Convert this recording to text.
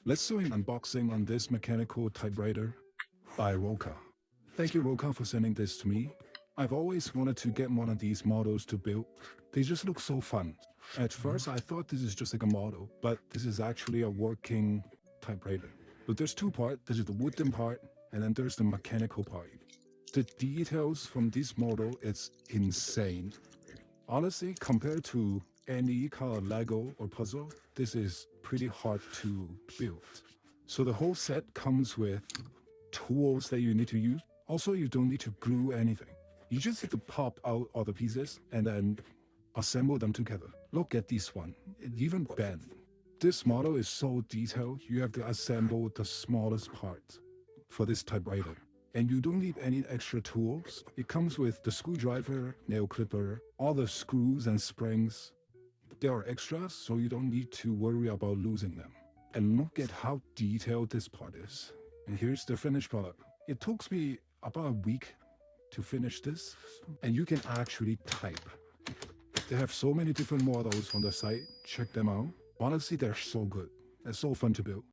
Let's do an unboxing on this mechanical typewriter by Rokr. Thank you, Rokr, for sending this to me. I've always wanted to get one of these models to build. They just look so fun. At first, I thought this is just like a model, but this is actually a working typewriter. But there's two parts. There's the wooden part, and then there's the mechanical part. The details from this model is insane. Honestly, compared to any kind of Lego or puzzle, this is pretty hard to build. So the whole set comes with tools that you need to use. Also, you don't need to glue anything. You just need to pop out all the pieces and then assemble them together. Look at this one. It even bent. This model is so detailed, you have to assemble the smallest part for this typewriter. And you don't need any extra tools. It comes with the screwdriver, nail clipper, all the screws and springs. There are extras, so you don't need to worry about losing them. And look at how detailed this part is. And here's the finished product. It took me about a week to finish this, and you can actually type. They have so many different models on the site. Check them out. Honestly, they're so good. They're so fun to build.